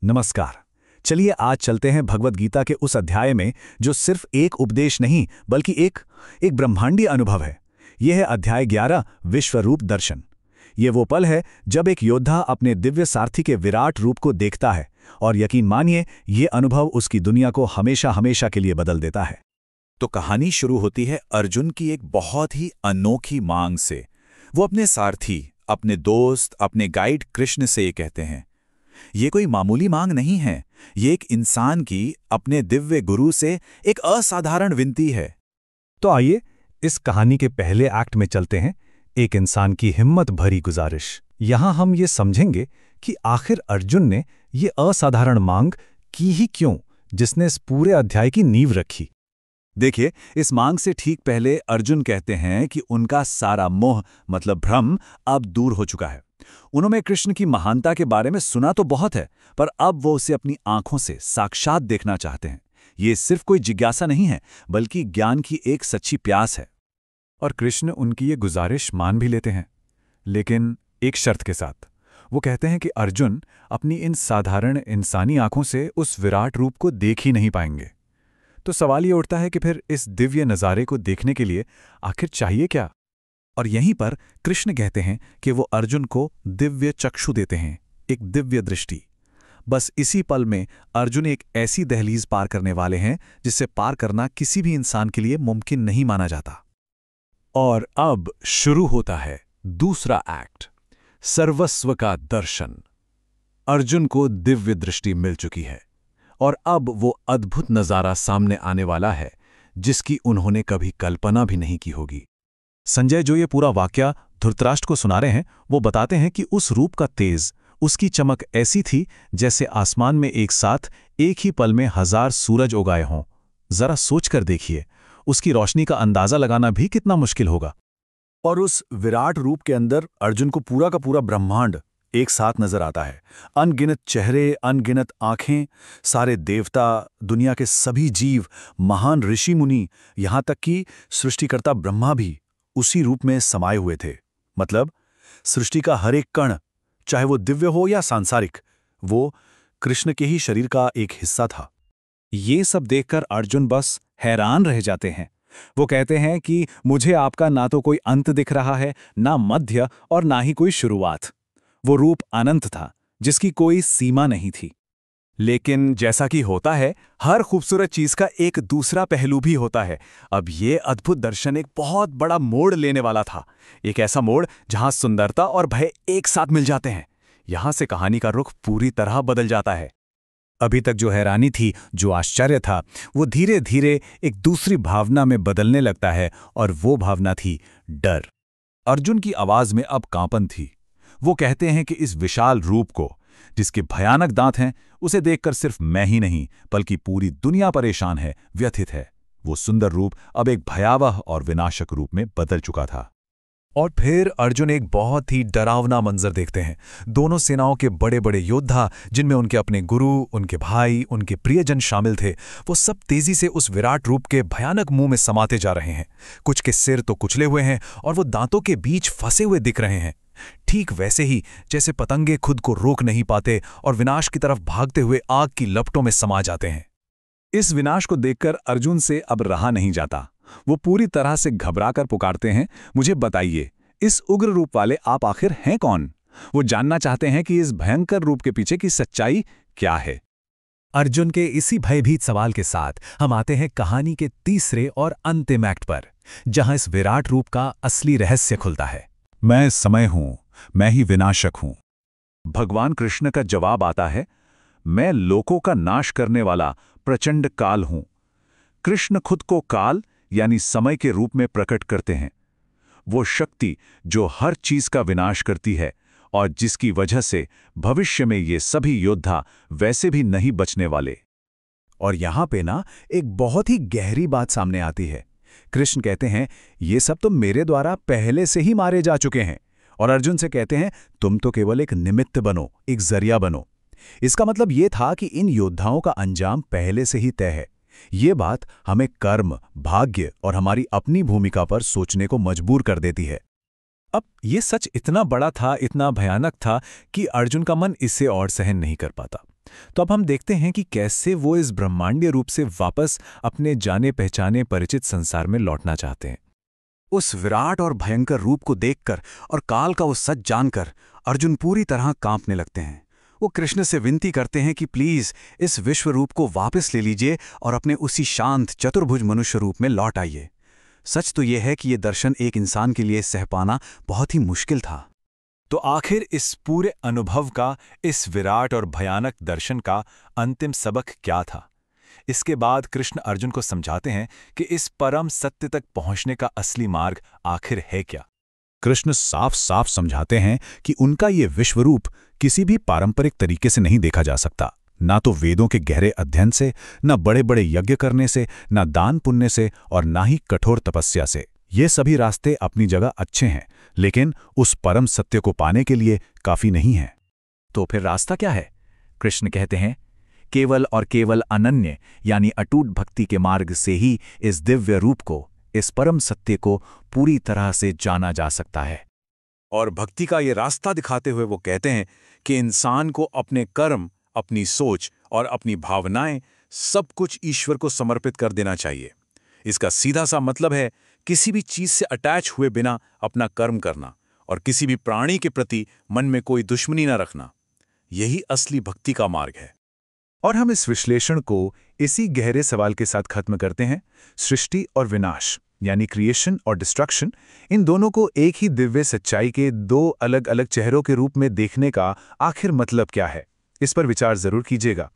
नमस्कार। चलिए आज चलते हैं भगवद गीता के उस अध्याय में जो सिर्फ एक उपदेश नहीं बल्कि एक ब्रह्मांडीय अनुभव है। यह है अध्याय 11 विश्वरूप दर्शन। ये वो पल है जब एक योद्धा अपने दिव्य सारथी के विराट रूप को देखता है और यकीन मानिए ये अनुभव उसकी दुनिया को हमेशा हमेशा के लिए बदल देता है। तो कहानी शुरू होती है अर्जुन की एक बहुत ही अनोखी मांग से। वो अपने सारथी, अपने दोस्त, अपने गाइड कृष्ण से ये कहते हैं। ये कोई मामूली मांग नहीं है, ये एक इंसान की अपने दिव्य गुरु से एक असाधारण विनती है। तो आइए इस कहानी के पहले एक्ट में चलते हैं, एक इंसान की हिम्मत भरी गुजारिश। यहां हम ये समझेंगे कि आखिर अर्जुन ने ये असाधारण मांग की ही क्यों, जिसने इस पूरे अध्याय की नींव रखी। देखिए, इस मांग से ठीक पहले अर्जुन कहते हैं कि उनका सारा मोह मतलब भ्रम अब दूर हो चुका है। उन्होंने कृष्ण की महानता के बारे में सुना तो बहुत है, पर अब वो उसे अपनी आंखों से साक्षात देखना चाहते हैं। ये सिर्फ कोई जिज्ञासा नहीं है, बल्कि ज्ञान की एक सच्ची प्यास है। और कृष्ण उनकी ये गुजारिश मान भी लेते हैं, लेकिन एक शर्त के साथ। वो कहते हैं कि अर्जुन अपनी इन साधारण इंसानी आंखों से उस विराट रूप को देख ही नहीं पाएंगे। तो सवाल ये उठता है कि फिर इस दिव्य नज़ारे को देखने के लिए आखिर चाहिए क्या? और यहीं पर कृष्ण कहते हैं कि वो अर्जुन को दिव्य चक्षु देते हैं, एक दिव्य दृष्टि। बस इसी पल में अर्जुन एक ऐसी दहलीज पार करने वाले हैं जिसे पार करना किसी भी इंसान के लिए मुमकिन नहीं माना जाता। और अब शुरू होता है दूसरा एक्ट, सर्वस्व का दर्शन। अर्जुन को दिव्य दृष्टि मिल चुकी है और अब वो अद्भुत नज़ारा सामने आने वाला है जिसकी उन्होंने कभी कल्पना भी नहीं की होगी। संजय जो ये पूरा वाकया धृतराष्ट्र को सुना रहे हैं, वो बताते हैं कि उस रूप का तेज, उसकी चमक ऐसी थी जैसे आसमान में एक साथ एक ही पल में 1000 सूरज उगाए हों। जरा सोचकर देखिए, उसकी रोशनी का अंदाजा लगाना भी कितना मुश्किल होगा। और उस विराट रूप के अंदर अर्जुन को पूरा का पूरा ब्रह्मांड एक साथ नजर आता है। अनगिनत चेहरे, अनगिनत आंखें, सारे देवता, दुनिया के सभी जीव, महान ऋषि मुनि, यहां तक कि सृष्टिकर्ता ब्रह्मा भी उसी रूप में समाये हुए थे। मतलब सृष्टि का हर एक कण, चाहे वो दिव्य हो या सांसारिक, वो कृष्ण के ही शरीर का एक हिस्सा था। ये सब देखकर अर्जुन बस हैरान रह जाते हैं। वो कहते हैं कि मुझे आपका ना तो कोई अंत दिख रहा है, ना मध्य और ना ही कोई शुरुआत। वो रूप अनंत था, जिसकी कोई सीमा नहीं थी। लेकिन जैसा कि होता है, हर खूबसूरत चीज का एक दूसरा पहलू भी होता है। अब ये अद्भुत दर्शन एक बहुत बड़ा मोड़ लेने वाला था, एक ऐसा मोड़ जहां सुंदरता और भय एक साथ मिल जाते हैं। यहां से कहानी का रुख पूरी तरह बदल जाता है। अभी तक जो हैरानी थी, जो आश्चर्य था, वो धीरे धीरे एक दूसरी भावना में बदलने लगता है, और वो भावना थी डर। अर्जुन की आवाज में अब कांपन थी। वो कहते हैं कि इस विशाल रूप को, जिसके भयानक दांत हैं, उसे देखकर सिर्फ मैं ही नहीं बल्कि पूरी दुनिया परेशान है, व्यथित है। वो सुंदर रूप अब एक भयावह और विनाशक रूप में बदल चुका था। और फिर अर्जुन एक बहुत ही डरावना मंजर देखते हैं। दोनों सेनाओं के बड़े बड़े योद्धा, जिनमें उनके अपने गुरु, उनके भाई, उनके प्रियजन शामिल थे, वो सब तेजी से उस विराट रूप के भयानक मुंह में समाते जा रहे हैं। कुछ के सिर तो कुचले हुए हैं और वो दांतों के बीच फंसे हुए दिख रहे हैं, ठीक वैसे ही जैसे पतंगे खुद को रोक नहीं पाते और विनाश की तरफ भागते हुए आग की लपटों में समा जाते हैं। इस विनाश को देखकर अर्जुन से अब रहा नहीं जाता। वो पूरी तरह से घबराकर पुकारते हैं, मुझे बताइए, इस उग्र रूप वाले आप आखिर हैं कौन? वो जानना चाहते हैं कि इस भयंकर रूप के पीछे की सच्चाई क्या है। अर्जुन के इसी भयभीत सवाल के साथ हम आते हैं कहानी के तीसरे और अंतिम एक्ट पर, जहां इस विराट रूप का असली रहस्य खुलता है। मैं समय हूं, मैं ही विनाशक हूं। भगवान कृष्ण का जवाब आता है, मैं लोकों का नाश करने वाला प्रचंड काल हूं। कृष्ण खुद को काल यानी समय के रूप में प्रकट करते हैं, वो शक्ति जो हर चीज का विनाश करती है और जिसकी वजह से भविष्य में ये सभी योद्धा वैसे भी नहीं बचने वाले। और यहां पे ना एक बहुत ही गहरी बात सामने आती है। कृष्ण कहते हैं, ये सब तो मेरे द्वारा पहले से ही मारे जा चुके हैं। और अर्जुन से कहते हैं, तुम तो केवल एक निमित्त बनो, एक जरिया बनो। इसका मतलब ये था कि इन योद्धाओं का अंजाम पहले से ही तय है। ये बात हमें कर्म, भाग्य और हमारी अपनी भूमिका पर सोचने को मजबूर कर देती है। अब ये सच इतना बड़ा था, इतना भयानक था कि अर्जुन का मन इससे और सहन नहीं कर पाता। तो अब हम देखते हैं कि कैसे वो इस ब्रह्मांडीय रूप से वापस अपने जाने पहचाने परिचित संसार में लौटना चाहते हैं। उस विराट और भयंकर रूप को देखकर और काल का वो सच जानकर अर्जुन पूरी तरह कांपने लगते हैं। वो कृष्ण से विनती करते हैं कि प्लीज इस विश्व रूप को वापस ले लीजिए और अपने उसी शांत चतुर्भुज मनुष्य रूप में लौट आइए। सच तो यह है कि ये दर्शन एक इंसान के लिए सह पाना बहुत ही मुश्किल था। तो आखिर इस पूरे अनुभव का, इस विराट और भयानक दर्शन का अंतिम सबक क्या था? इसके बाद कृष्ण अर्जुन को समझाते हैं कि इस परम सत्य तक पहुंचने का असली मार्ग आखिर है क्या। कृष्ण साफ साफ समझाते हैं कि उनका ये विश्वरूप किसी भी पारंपरिक तरीके से नहीं देखा जा सकता। ना तो वेदों के गहरे अध्ययन से, ना बड़े बड़े यज्ञ करने से, ना दान पुण्य से और ना ही कठोर तपस्या से। ये सभी रास्ते अपनी जगह अच्छे हैं, लेकिन उस परम सत्य को पाने के लिए काफी नहीं है। तो फिर रास्ता क्या है? कृष्ण कहते हैं, केवल और केवल अनन्य यानी अटूट भक्ति के मार्ग से ही इस दिव्य रूप को, इस परम सत्य को पूरी तरह से जाना जा सकता है। और भक्ति का ये रास्ता दिखाते हुए वो कहते हैं कि इंसान को अपने कर्म, अपनी सोच और अपनी भावनाएं सब कुछ ईश्वर को समर्पित कर देना चाहिए। इसका सीधा सा मतलब है किसी भी चीज से अटैच हुए बिना अपना कर्म करना और किसी भी प्राणी के प्रति मन में कोई दुश्मनी न रखना। यही असली भक्ति का मार्ग है। और हम इस विश्लेषण को इसी गहरे सवाल के साथ खत्म करते हैं, सृष्टि और विनाश यानी क्रिएशन और डिस्ट्रक्शन, इन दोनों को एक ही दिव्य सच्चाई के दो अलग अलग चेहरों के रूप में देखने का आखिर मतलब क्या है? इस पर विचार जरूर कीजिएगा।